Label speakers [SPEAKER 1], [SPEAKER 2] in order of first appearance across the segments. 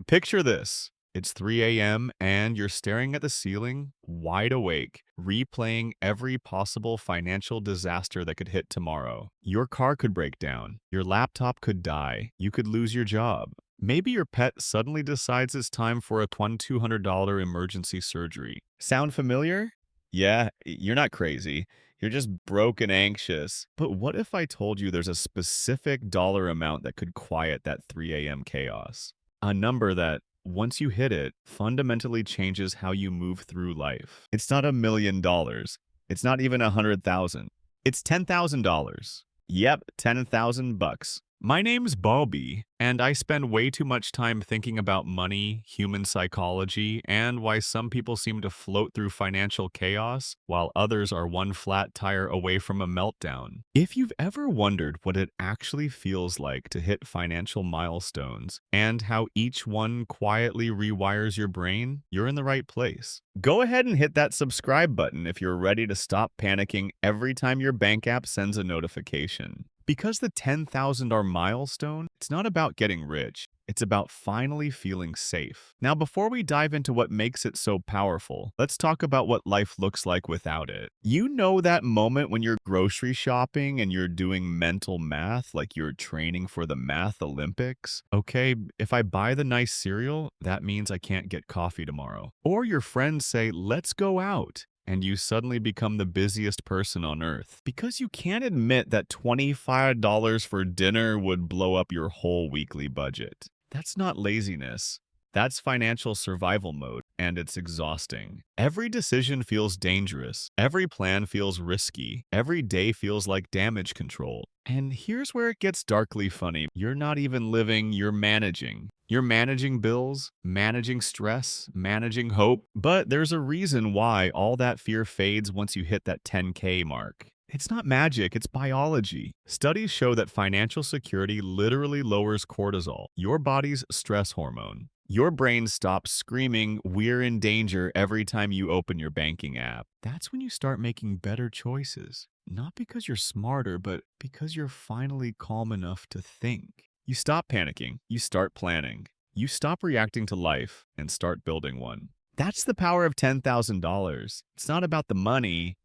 [SPEAKER 1] Picture this. It's 3 a.m. and you're staring at the ceiling, wide awake, replaying every possible financial disaster that could hit tomorrow. Your car could break down, your laptop could die, you could lose your job. Maybe your pet suddenly decides it's time for a $2,200 emergency surgery. Sound familiar? Yeah, you're not crazy. You're just broke and anxious. But what if I told you there's a specific dollar amount that could quiet that 3 a.m. chaos? A number that, once you hit it, fundamentally changes how you move through life. It's not $1 million. It's not even 100,000. It's $10,000. Yep, 10,000 bucks. My name's Bobby, and I spend way too much time thinking about money, human psychology, and why some people seem to float through financial chaos while others are one flat tire away from a meltdown. If you've ever wondered what it actually feels like to hit financial milestones and how each one quietly rewires your brain, you're in the right place. Go ahead and hit that subscribe button if you're ready to stop panicking every time your bank app sends a notification. Because the 10,000 milestone, it's not about getting rich. It's about finally feeling safe. Now, before we dive into what makes it so powerful, let's talk about what life looks like without it. You know that moment when you're grocery shopping and you're doing mental math like you're training for the math Olympics? Okay, if I buy the nice cereal, that means I can't get coffee tomorrow. Or your friends say, let's go out, and you suddenly become the busiest person on earth because you can't admit that $25 for dinner would blow up your whole weekly budget. That's not laziness. That's financial survival mode, and it's exhausting. Every decision feels dangerous. Every plan feels risky. Every day feels like damage control. And here's where it gets darkly funny. You're not even living, you're managing. You're managing bills, managing stress, managing hope. But there's a reason why all that fear fades once you hit that 10K mark. It's not magic, it's biology. Studies show that financial security literally lowers cortisol, your body's stress hormone. Your brain stops screaming, "We're in danger," every time you open your banking app. That's when you start making better choices. Not because you're smarter, but because you're finally calm enough to think. You stop panicking, you start planning. You stop reacting to life and start building one. That's the power of $10,000. It's not about the money,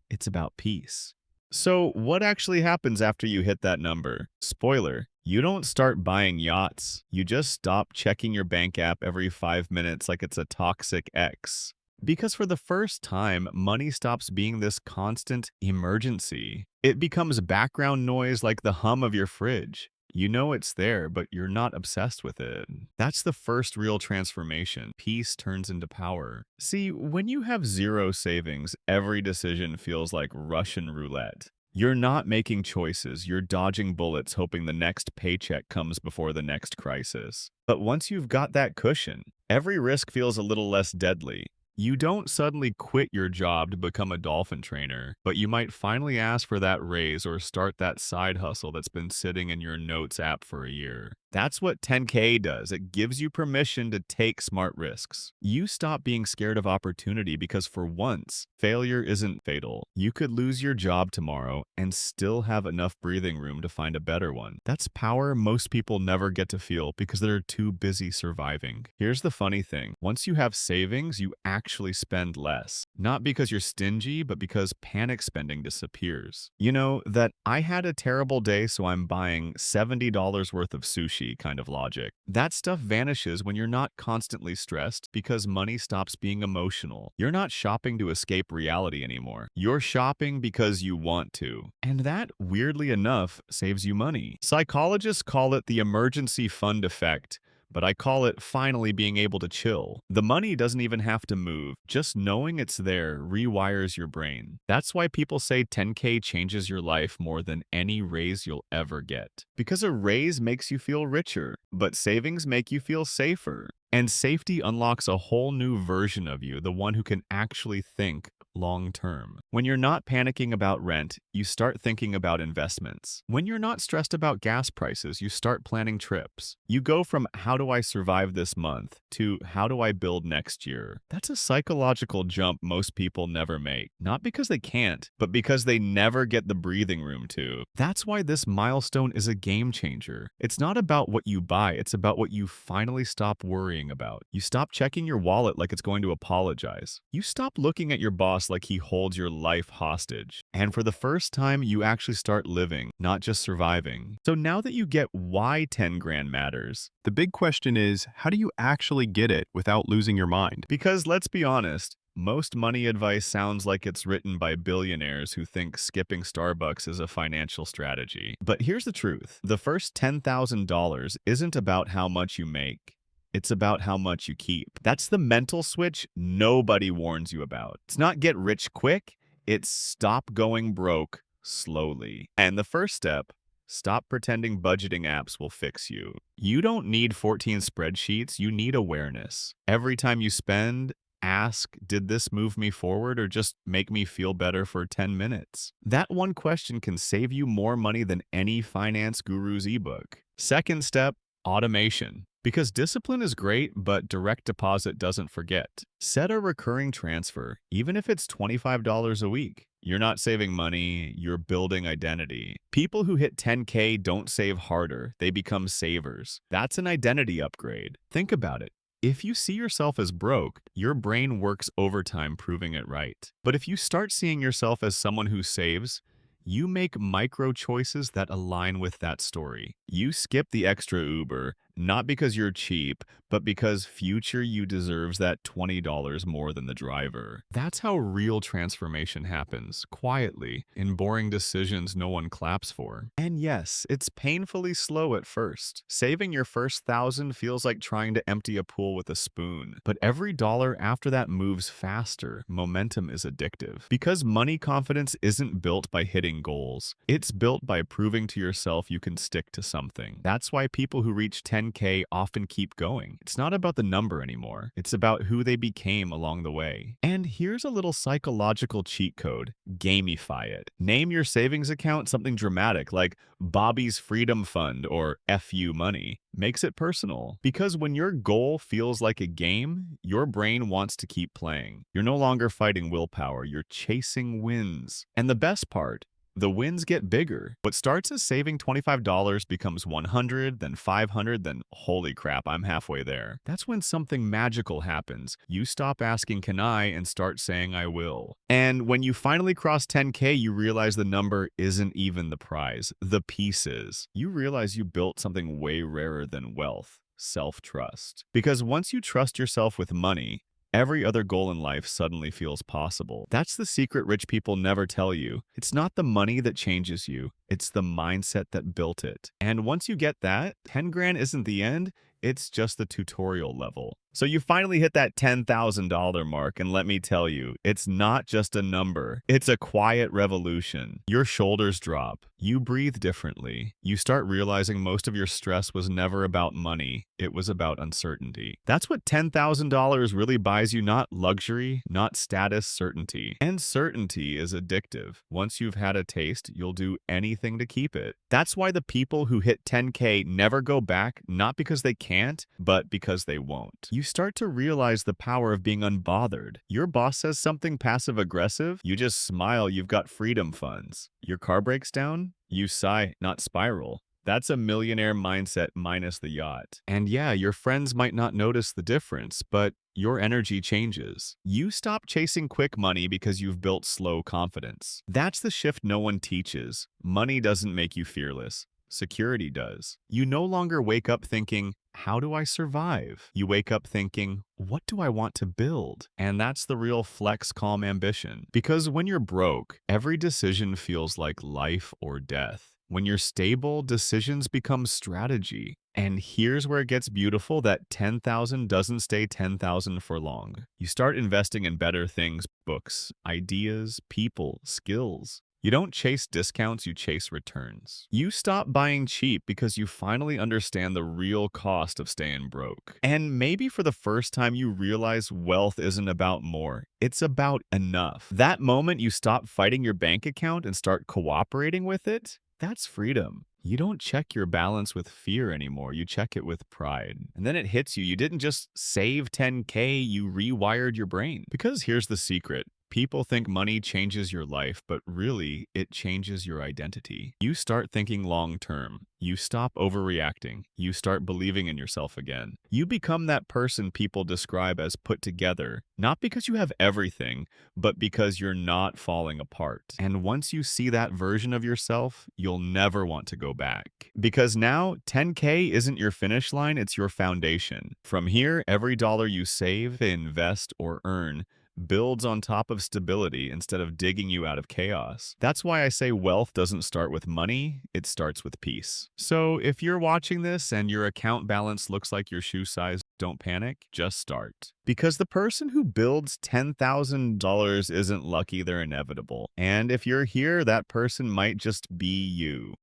[SPEAKER 1] it's about peace. So, what actually happens after you hit that number? Spoiler, you don't start buying yachts. You just stop checking your bank app every 5 minutes like it's a toxic ex. Because for the first time, money stops being this constant emergency. It becomes background noise like the hum of your fridge. You know it's there, but you're not obsessed with it. That's the first real transformation. Peace turns into power. See, when you have zero savings, every decision feels like Russian roulette. You're not making choices, you're dodging bullets hoping the next paycheck comes before the next crisis. But once you've got that cushion, every risk feels a little less deadly. You don't suddenly quit your job to become a dolphin trainer, but you might finally ask for that raise or start that side hustle that's been sitting in your notes app for a year. That's what 10K does. It gives you permission to take smart risks. You stop being scared of opportunity because for once, failure isn't fatal. You could lose your job tomorrow and still have enough breathing room to find a better one. That's power most people never get to feel because they're too busy surviving. Here's the funny thing. Once you have savings, you actually spend less. Not because you're stingy, but because panic spending disappears. You know, that I had a terrible day, so I'm buying $70 worth of sushi kind of logic. That stuff vanishes when you're not constantly stressed because money stops being emotional. You're not shopping to escape reality anymore. You're shopping because you want to. And that, weirdly enough, saves you money. Psychologists call it the emergency fund effect, but I call it finally being able to chill. The money doesn't even have to move. Just knowing it's there rewires your brain. That's why people say 10K changes your life more than any raise you'll ever get. Because a raise makes you feel richer, but savings make you feel safer. And safety unlocks a whole new version of you, the one who can actually think long term. When you're not panicking about rent, you start thinking about investments. When you're not stressed about gas prices, you start planning trips. You go from how do I survive this month to how do I build next year. That's a psychological jump most people never make. Not because they can't, but because they never get the breathing room to. That's why this milestone is a game changer. It's not about what you buy, it's about what you finally stop worrying about. You stop checking your wallet like it's going to apologize. You stop looking at your boss like he holds your life hostage. And for the first time, you actually start living, not just surviving. So now that you get why 10 grand matters,
[SPEAKER 2] The big question is, how do you actually get it without losing your mind?
[SPEAKER 1] because let's be honest, most money advice sounds like it's written by billionaires who think skipping Starbucks is a financial strategy. But here's the truth. The first $10,000 isn't about how much you make. It's about how much you keep. That's the mental switch nobody warns you about. It's not get rich quick, it's stop going broke slowly. And the first step, stop pretending budgeting apps will fix you. You don't need 14 spreadsheets, you need awareness. Every time you spend, ask, did this move me forward or just make me feel better for 10 minutes? That one question can save you more money than any finance guru's ebook. Second step, automation. Because discipline is great, but direct deposit doesn't forget. Set a recurring transfer, even if it's $25 a week. You're not saving money, you're building identity. People who hit 10K don't save harder, they become savers. That's an identity upgrade. Think about it. If you see yourself as broke, your brain works overtime proving it right. But if you start seeing yourself as someone who saves, you make micro choices that align with that story. You skip the extra Uber, not because you're cheap, but because future you deserves that $20 more than the driver. That's how real transformation happens, quietly, in boring decisions no one claps for. And yes, it's painfully slow at first. Saving your first 1,000 feels like trying to empty a pool with a spoon. But every dollar after that moves faster. Momentum is addictive. Because money confidence isn't built by hitting goals. It's built by proving to yourself you can stick to something. That's why people who reach 10K often keep going. It's not about the number anymore. It's about who they became along the way. And here's a little psychological cheat code. Gamify it. Name your savings account something dramatic like Bobby's Freedom Fund or FU Money. Makes it personal. Because when your goal feels like a game, your brain wants to keep playing. You're no longer fighting willpower. You're chasing wins. And the best part, the wins get bigger. What starts as saving $25 becomes $100, then $500, then holy crap, I'm halfway there. That's when something magical happens. You stop asking can I and start saying I will. And when you finally cross 10K, you realize the number isn't even the prize. The piece is. You realize you built something way rarer than wealth. Self-trust. Because once you trust yourself with money, every other goal in life suddenly feels possible. That's the secret rich people never tell you. It's not the money that changes you. It's the mindset that built it. And once you get that, 10 grand isn't the end. It's just the tutorial level. So you finally hit that $10,000 mark, and let me tell you, it's not just a number. It's a quiet revolution. Your shoulders drop. You breathe differently. You start realizing most of your stress was never about money. It was about uncertainty. That's what $10,000 really buys you, not luxury, not status, certainty. And certainty is addictive. Once you've had a taste, you'll do anything to keep it. That's why the people who hit 10K never go back, not because they can't, but because they won't. You start to realize the power of being unbothered. Your boss says something passive-aggressive, you just smile, you've got freedom funds. Your car breaks down, you sigh, not spiral. That's a millionaire mindset minus the yacht. And yeah, your friends might not notice the difference, but your energy changes. You stop chasing quick money because you've built slow confidence. That's the shift no one teaches. Money doesn't make you fearless. Security does. You no longer wake up thinking, how do I survive? You wake up thinking, what do I want to build? And that's the real flex calm ambition. Because when you're broke, every decision feels like life or death. When you're stable, decisions become strategy. And here's where it gets beautiful, that 10,000 doesn't stay 10,000 for long. You start investing in better things, books, ideas, people, skills. You don't chase discounts, you chase returns. You stop buying cheap because you finally understand the real cost of staying broke. And maybe for the first time, you realize wealth isn't about more, it's about enough. That moment you stop fighting your bank account and start cooperating with it, that's freedom. You don't check your balance with fear anymore. You check it with pride. And then it hits you. You didn't just save 10K, you rewired your brain. Because here's the secret. People think money changes your life, but really, it changes your identity. You start thinking long term. You stop overreacting. You start believing in yourself again. You become that person people describe as put together, not because you have everything, but because you're not falling apart. And once you see that version of yourself, you'll never want to go back. Because now, 10K isn't your finish line, it's your foundation. From here, every dollar you save, invest, or earn builds on top of stability instead of digging you out of chaos. That's why I say wealth doesn't start with money, it starts with peace. So if you're watching this and your account balance looks like your shoe size, don't panic, just start. Because the person who builds $10,000 isn't lucky, they're inevitable. And if you're here, that person might just be you.